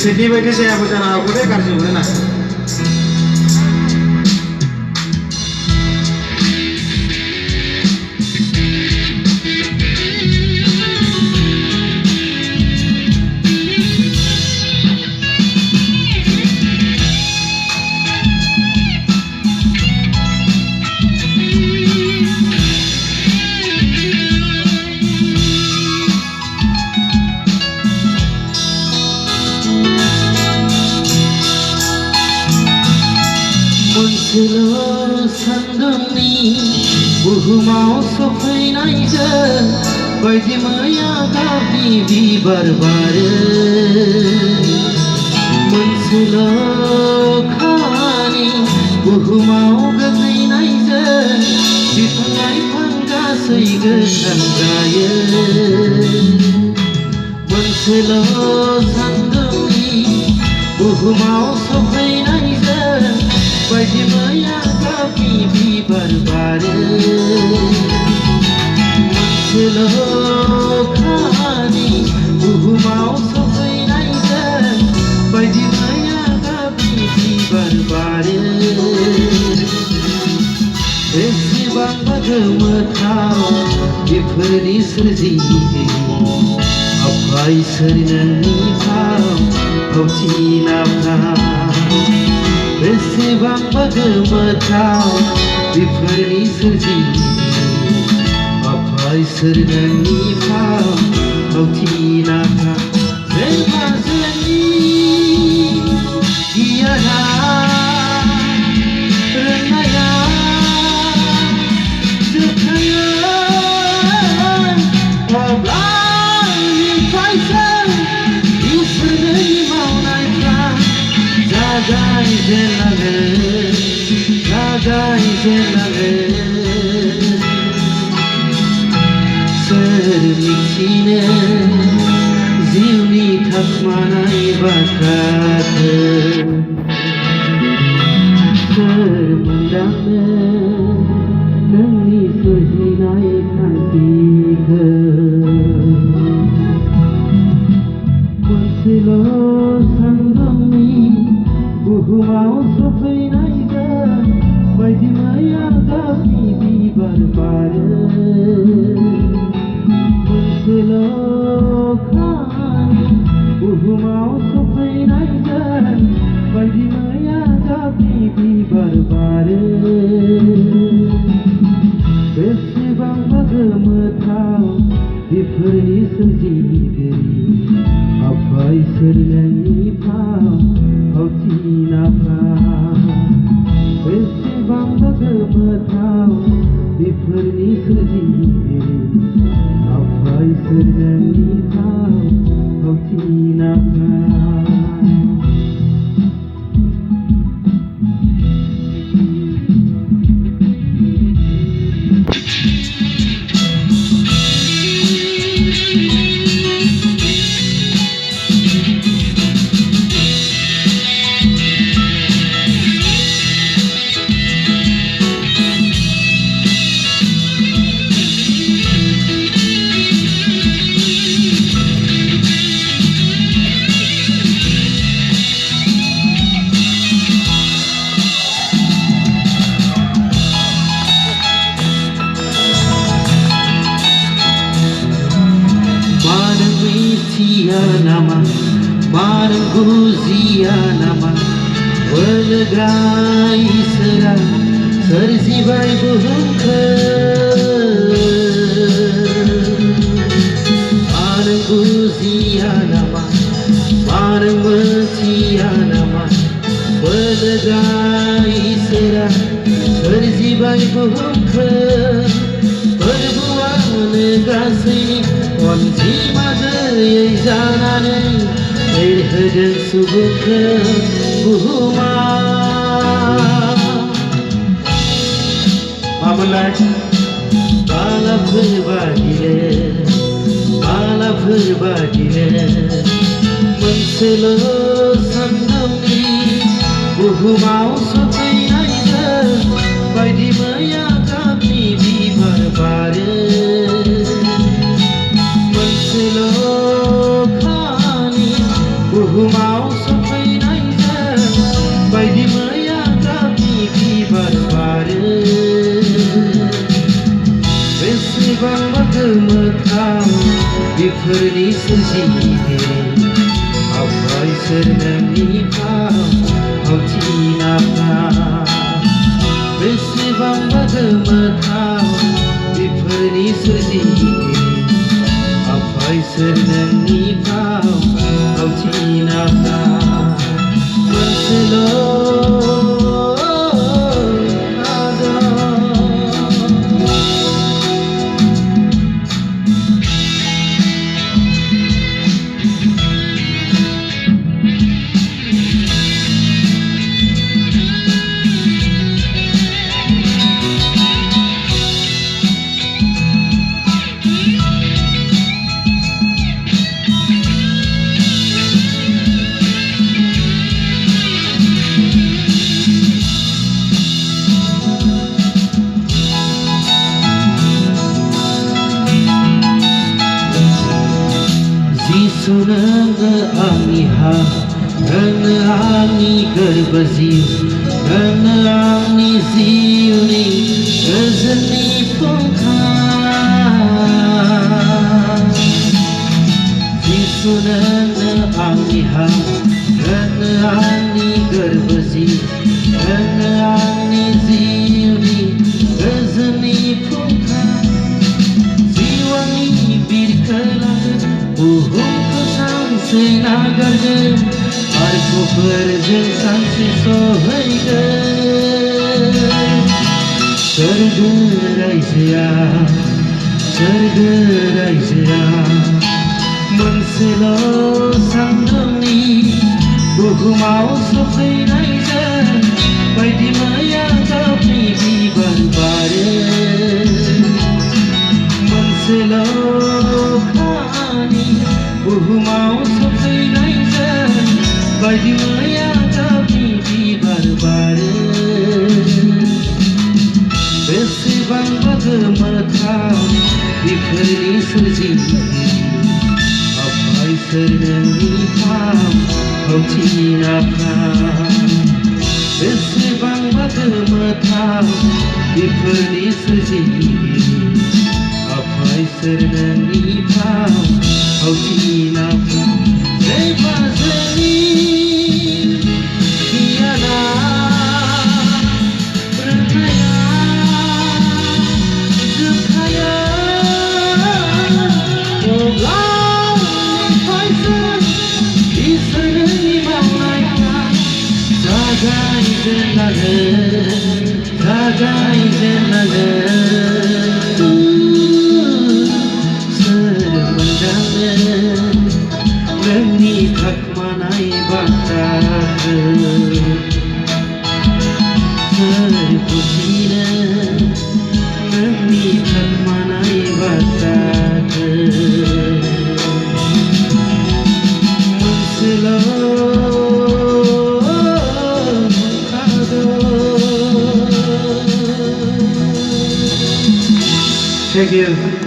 केसेटनि बायदि जायाबो जानो हागौ दे गाज्रि मोनो ना मोनसेल' सान्दुंनि बुहुमाव सफैनायजों बायदि मैया गाबनि बिबार बारो मोनसेल' अखानि बुहुमाव गोग्लैनायजों बिफां लाइफां गासै गोथां जायो मोनसेल' सान्दुंनि बुहुमाव सफैनायजों बायदि मैया गाबनि बिबार बारो मोनसेल' अखानि बुहुमाव सफैनायजों बायदि मैया गाबनि बिबार बारो बेसेबांबा गोमोथाव बेफोरनि सोरजिगिरि आफा इसोर नोंनि फावथिनाफ्रा बेसेबांबा गोमोथाव बेफोरनि सोरजिगिरि आफा इसोर नोंनि फावथिनाफ्रा जोंहा जोंनि गियाना रोंनाया जोबथायो अब्लानिफ्रायसो इसोरनि मावनायफ्रा जागायजेनलाङो सोर मिथिनो जिउनि थाखुमानाय बाथ्राखौ सोर मोनदांनो नोंनि सोरजिनाय खान्थिखौ मोनसेल' सान्दुंनि बुहुमाव सफैनायजों बायदि मैया गाबनि बिबार बारो मोनसेल' अखानि बुहुमाव सफैनायजों बायदि मैया गाबनि बिबार बारो बेसेबांबा गोमोथाव बेफोरनि सोरजिगिरि आफा इसोर नोंनि फावथिनाफ्रा बेसेबांबा गोमोथाव बेफोरनि सोरजिगिरि आफा इसोर नोंनि फावथिनाफ्रा nama Marguzia nama Welegai serang Serzibai buhungke Marguzia nama Marguzia nama Welegai serang Serzibai buhungke Berbuang negasi अनजिमाजों जानानै एरहोदों सुबुंखौ बुहुमाव मामोनलाय बालाफोर बादिनो मोनसेल' सान्दुंनि बुहुमाव सफैनायजों बायदि मैया गाबनि बिबार बारो बुहुमाव बेफोरनि सोरजिगिरि आफा इसोर नोंनि फावथि नाफा बेसेबांबा गोमोथाव बेफोरनि सोरजिगिरि आफा इसोर नोंनि फावथि नाफा मोनसेल' जिसु नोङो आंनि हा नोङो आंनि गोरबो जिउ नोङो आंनि जिउनि गोजोननि फुंखा जिसु नोङो आंनि हा नोङो आंनि गोरबो जिउ नोङो आंनि जिउनि गोजोननि फुंखा जिउनि बिरखोलांगोन बुहुमखौ सानसे नागारगोन आरफोरजों सानसे सहैगोन सोरगो रायजोआ मोनसेल' सानदुंनि बुहुमाव सफैनायजों बायदि मैया गाबनि बिबार बारो मोनसेल' बुहुमाव सफैनायजों बायदि मैया गाबनि बिबार बारो बेसेबांबा गोमोथाव बेफोरनि सोरजिगिरि आफा इसोर नोंनि फावथि नाफा बेसेबांबा गोमोथाव बेफोरनि सोरजिगिरि आफा इसोर नोंनि फावथि नाफा जेब्ला जोंनि गियाना रोंनाया जोबखायो अब्ला इसोरनि मावनाया नोंनि थाखुमानाय बाथ्राखौ सोर बुजिनो नोंनि थाखुमानाय बाथ्राखौ मोनसेल' Thank you.